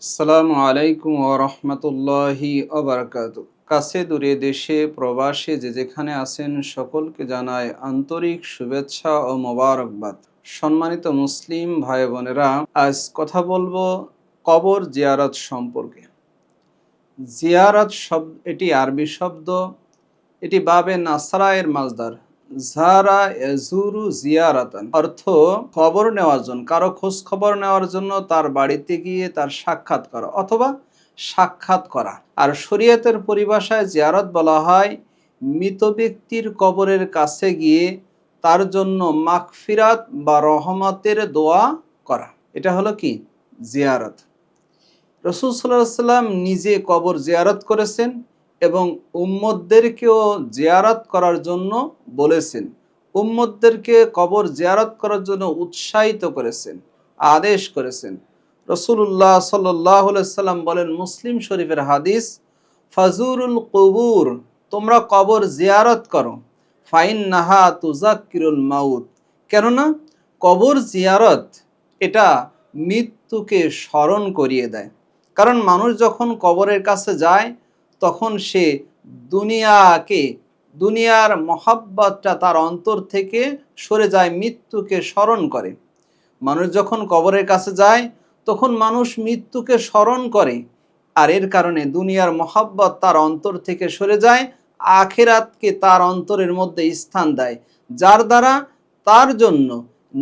আসসালামু আলাইকুম ওয়া রাহমাতুল্লাহি ওয়া বারাকাতুহু। কাছে দূরে দেশে প্রবাসে যে যেখানে আছেন সকলকে জানাই আন্তরিক শুভেচ্ছা ও মোবারকবাদ। সম্মানিত মুসলিম ভাই বোনেরা, আজ কথা বলবো কবর জিয়ারত সম্পর্কে। জিয়ারত শব্দ এটি আরবি শব্দ, এটি বাবে নাসরা এর মাজদার জারা ইয়াজুরু জিয়ারাতান, অর্থ খবর নেওয়ার জন্য, কারো খোঁজ খবর নেওয়ার জন্য তার বাড়িতে গিয়ে তার সাক্ষাৎ করা অথবা সাক্ষাৎ করা। আর শরীয়তের পরিভাষায় জিয়ারত বলা হয় মৃত ব্যক্তির কবরের কাছে গিয়ে তার জন্য মাগফিরাত বা রহমতের দোয়া করা। এটা হলো কি জিয়ারত। রাসূল সাল্লাল্লাহু আলাইহি ওয়াসাল্লাম নিজে কবর জিয়ারত করেছেন এবং উম্মতদেরকেও জিয়ারত করার জন্য বলেছেন। উম্মতদেরকে কবর জিয়ারত করার জন্য উৎসাহিত করেছেন, আদেশ করেছেন। রাসূলুল্লাহ সাল্লাল্লাহু আলাইহি ওয়াসাল্লাম বলেন, মুসলিম শরীফের হাদিস, ফাজুরুল কুবুর, তোমরা কবর জিয়ারত করো, ফাইন্নাহা তুযাক্কিরুল মাউত, কেননা কবর জিয়ারত এটা মৃত্যুকে স্মরণ করিয়ে দেয়। কারণ মানুষ যখন কবরের কাছে যায় তখন সে দুনিয়ার মহাব্বতটা তার অন্তর থেকে সরে যায়, মৃত্যুকে স্মরণ করে। মানুষ যখন কবরের কাছে যায় তখন মানুষ মৃত্যুকে স্মরণ করে, আর এর কারণে দুনিয়ার মহাব্বত তার অন্তর থেকে সরে যায়, আখিরাতকে তার অন্তরের মধ্যে স্থান দেয়, যার দ্বারা তার জন্য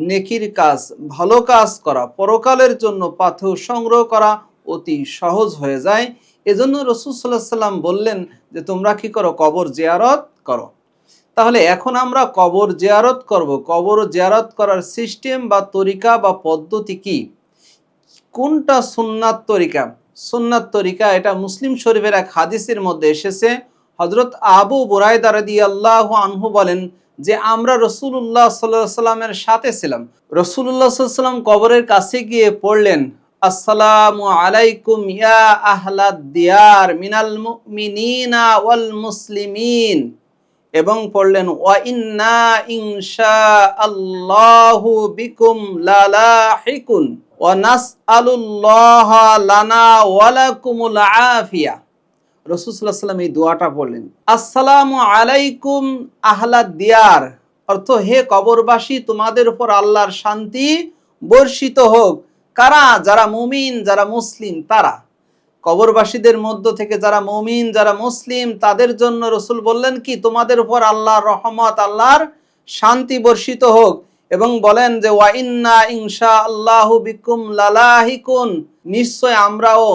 নেকির কাজ, ভালো কাজ করা, পরকালের জন্য পাথর সংগ্রহ করা অতি সহজ হয়ে যায়। এজন্য রাসূল সাল্লাল্লাহু আলাইহি ওয়াসাল্লাম বললেন যে তোমরা কি করো, কবর জিয়ারত করো। তাহলে এখন আমরা কবর জিয়ারত করব। কবর জিয়ারত করার সিস্টেম বা তরিকা বা পদ্ধতি কি, কোনটা সুন্নাত তরিকা? সুন্নাত তরিকা এটা মুসলিম শরীফের এক হাদিসের মধ্যে এসেছে। হযরত আবু বুরায়দা রাদিয়াল্লাহু আনহু বলেন যে আমরা রাসূলুল্লাহ সাল্লাল্লাহু আলাইহি ওয়াসাল্লামের সাথে ছিলাম। রাসূলুল্লাহ সাল্লাল্লাহু আলাইহি ওয়াসাল্লাম কবরের কাছে গিয়ে পড়লেন, আসসালামু আলাইকুম ইয়া আহলাদ দিয়ার মিনাল মুমিনিনা ওয়াল মুসলিমিন, এবং পড়লেন ওয়া ইন্না ইনশাআল্লাহু বিকুম লালাহিকুন ওয়া নাসআলুল্লাহা লানা ওয়া লাকুমুল আফিয়া। রাসূল সাল্লাল্লাহু আলাইহি ওয়াসাল্লাম এই দোয়াটা পড়লেন, আসসালামু আলাইকুম আহলাদ দিয়ার, অর্থ হে কবরবাসী, তোমাদের উপর আল্লাহর শান্তি বর্ষিত হোক। কারা? যারা মুমিন, যারা মুসলিম, তারা কবরবাসীদের মধ্য থেকে যারা মুমিন, যারা মুসলিম, তাদের জন্য রাসূল বললেন কি, তোমাদের উপর আল্লাহর রহমত, আল্লাহর শান্তি বর্ষিত হোক। এবং বলেন যে ওয়া ইন্না ইনশাআল্লাহু বিকুম লালাহিকুন, নিশ্চয় আমরাও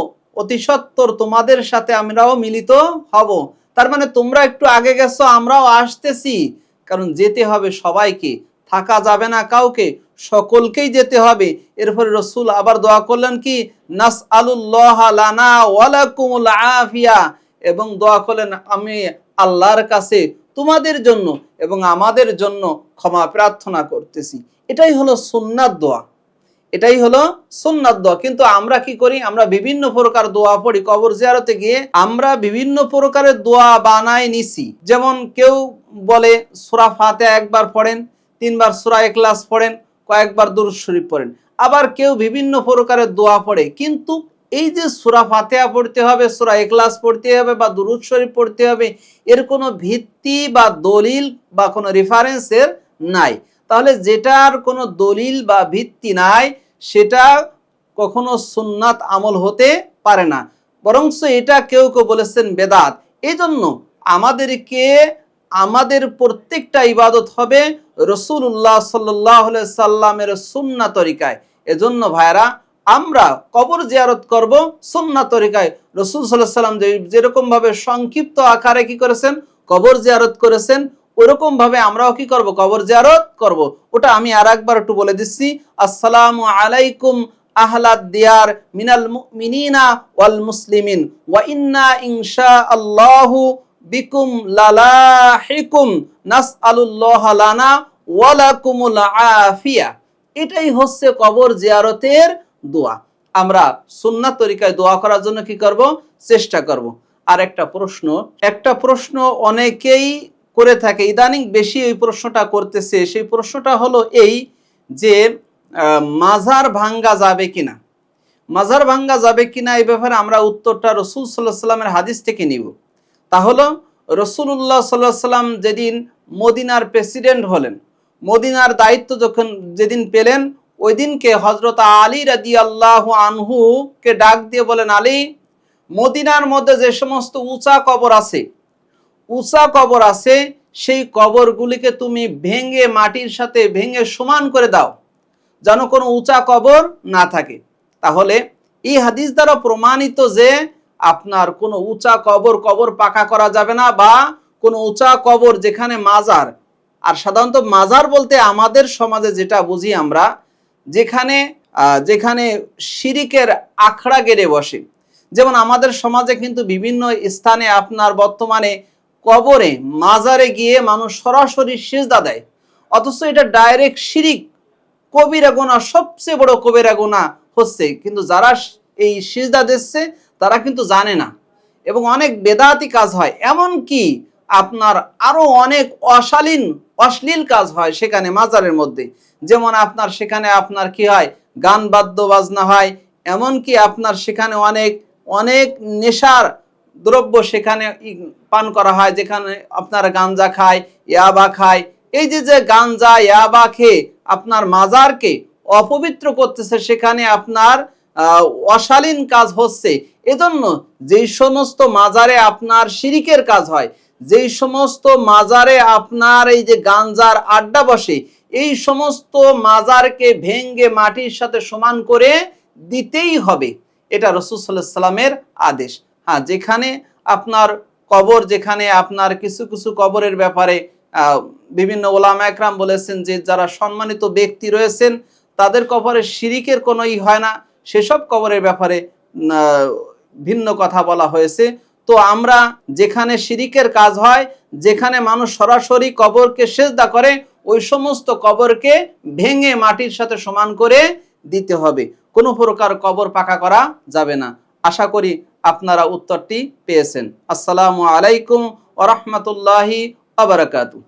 অতি সত্বর তোমাদের সাথে আমরাও মিলিত হব। তার মানে তোমরা একটু আগে গেছো, আমরাও আসতেছি, কারণ যেতে হবে সবাইকে, থাকা যাবে না কাউকে, সকলকেই যেতে হবে। এরপরে রাসূল আবার দোয়া করলেন কি, নাসআলুল্লাহা লানা ওয়া লাকুমুল আফিয়া, এবং দোয়া করলেন আমি আল্লাহর কাছে তোমাদের জন্য এবং আমাদের জন্য ক্ষমা প্রার্থনা করতেছি। এটাই হলো সুন্নাত দোয়া, এটাই হলো সুন্নাত দোয়া। কিন্তু আমরা কি করি, আমরা বিভিন্ন প্রকার দোয়া পড়ি। কবর জিয়ারতে গিয়ে আমরা বিভিন্ন প্রকারের দোয়া বানায় নিছি। যেমন কেউ বলে সূরা ফাতিহা একবার পড়েন, 3 বার সূরা ইখলাস পড়েন, কয়েকবার দুরূদ শরীফ পড়েন। আবার কেউ বিভিন্ন প্রকারের দোয়া পড়ে, কিন্তু এই যে সূরা ফাতিহা পড়তে হবে, সূরা ইখলাস পড়তে হবে বা দুরূদ শরীফ পড়তে হবে, এর কোনো ভিত্তি বা দলিল বা কোনো রেফারেন্সের নাই। তাহলে যেটার কোনো দলিল বা ভিত্তি নাই সেটা কখনো সুন্নাত আমল হতে পারে না, বরঞ্চ এটা কেউ কেউ বলেছেন বেদাত। এই জন্য আমাদের প্রত্যেকটা ইবাদত হবে রাসূলুল্লাহ সাল্লাল্লাহু আলাইহি সাল্লামের সুন্নাত তরিকায়। এজন্য ভাইরা আমরা কবর জিয়ারত করব সুন্নাত তরিকায়। রাসূল সাল্লাল্লাহু আলাইহি সাল্লাম যেরকম ভাবে সংক্ষিপ্ত আকারে কি করেছেন, কবর জিয়ারত করেছেন, ওরকম ভাবে আমরাও কি করব, কবর জিয়ারত করব। ওটা আমি আরেকবার একটু বলে দিচ্ছি, আসসালামু আলাইকুম আহলাদ দিয়ার মিনাল মুমিনিনা ওয়াল মুসলিমিন ওয়া ইন্না ইনশাআল্লাহু বিকুম লালাহিকুম নাসআলুল্লাহা লানা ওয়া লাকুমুল আফিয়া। এটাই হচ্ছে কবর জিয়ারতের দোয়া। আমরা সুন্নাত তরিকায় দোয়া করার জন্য কি করব, চেষ্টা করব। আর একটা প্রশ্ন অনেকেই করে থাকে, ইদানিং বেশি এই প্রশ্নটা করতেছে। সেই প্রশ্নটা হলো এই যে মাজার ভাঙ্গা যাবে কিনা। মাজার ভাঙ্গা যাবে কিনা এই ব্যাপারে আমরা উত্তরটা রাসূল সাল্লাল্লাহু আলাইহি সাল্লামের হাদিস থেকে নিব। তাহলে রাসূলুল্লাহ সাল্লাল্লাহু আলাইহি সাল্লাম যেদিন মদিনার প্রেসিডেন্ট হলেন, মদিনার দায়িত্ব যখন যেদিন পেলেন, ওই দিনকে হযরত আলী রাদিয়াল্লাহু আনহু কে ডাক দিয়ে বলেন, আলী, মদিনার মধ্যে যে সমস্ত উঁচা কবর আছে সেই কবরগুলিকে তুমি ভেঙে মাটির সাথে ভেঙে সমান করে দাও, যেন কোনো উঁচা কবর না থাকে। তাহলে এই হাদিস দ্বারা প্রমাণিত যে আপনার কোনো উঁচা কবর পাকা করা যাবে না, বা কোনো উঁচা কবর যেখানে মাজার, আর সাধারণত মাজার বলতে আমাদের সমাজে যেটা বুঝি আমরা, যেখানে যেখানে শিরিকের আখড়া গেড়ে বসে। যেমন আমাদের সমাজে কিন্তু বিভিন্ন স্থানে আপনার বর্তমানে কবরে মাজারে গিয়ে মানুষ সরাসরি সিজদা দেয়, অথচ এটা ডাইরেক্ট শিরিক, কবিরা গুনাহ, সবচেয়ে বড় কবিরা গুনাহ হচ্ছে। কিন্তু যারা এই সিজদা দিচ্ছে তারা কিন্তু জানে না, এবং অনেক বেদাতি কাজ হয়, এমন কি আপনার আরো অনেক অশ্লীল কাজ হয় সেখানে মাজারের মধ্যে। যেমন আপনার সেখানে আপনার কি হয়, গান বাদ্য বাজনা হয়, এমন কি আপনার সেখানে অনেক অনেক নেশার দ্রব্য সেখানে পান করা হয়, যেখানে আপনার গাঞ্জা খায়, ইয়াবা খায়। এই যে গাঞ্জা ইয়াবা খেয়ে আপনার মাজারকে অপবিত্র করতেছে, সেখানে আপনার অশালীন কাজ হচ্ছে। এজন্য যেই সমস্ত মাজারে আপনার শিরিকের কাজ হয়, যেই সমস্ত মাজারে আপনার এই যে গাঞ্জার আড্ডা বসে, এই সমস্ত মাজারকে ভেঙ্গে মাটির সাথে সমান করে দিতেই হবে। এটা রাসূল সাল্লাল্লাহু আলাইহি সাল্লামের আদেশ। হ্যাঁ, যেখানে আপনার কবর, যেখানে আপনার কিছু কিছু কবরের ব্যাপারে বিভিন্ন ওলামা একরাম বলেছেন যে যারা সম্মানিত ব্যক্তি রয়েছেন তাদের কবরে শিরিকের কোনো হয় না, সেসব কবরের ব্যাপারে ভিন্ন কথা বলা হয়েছে। তো আমরা যেখানে শিরিকের কাজ হয়, যেখানে মানুষ সরাসরি কবরকে সিজদা করে, ওই সমস্ত কবরকে ভেঙে মাটির সাথে সমান করে দিতে হবে, কোনো প্রকার কবর পাকা করা যাবে না। আশা করি আপনারা উত্তরটি পেয়েছেন। আসসালামু আলাইকুম ওয়া রাহমাতুল্লাহি ওয়া বারাকাতুহু।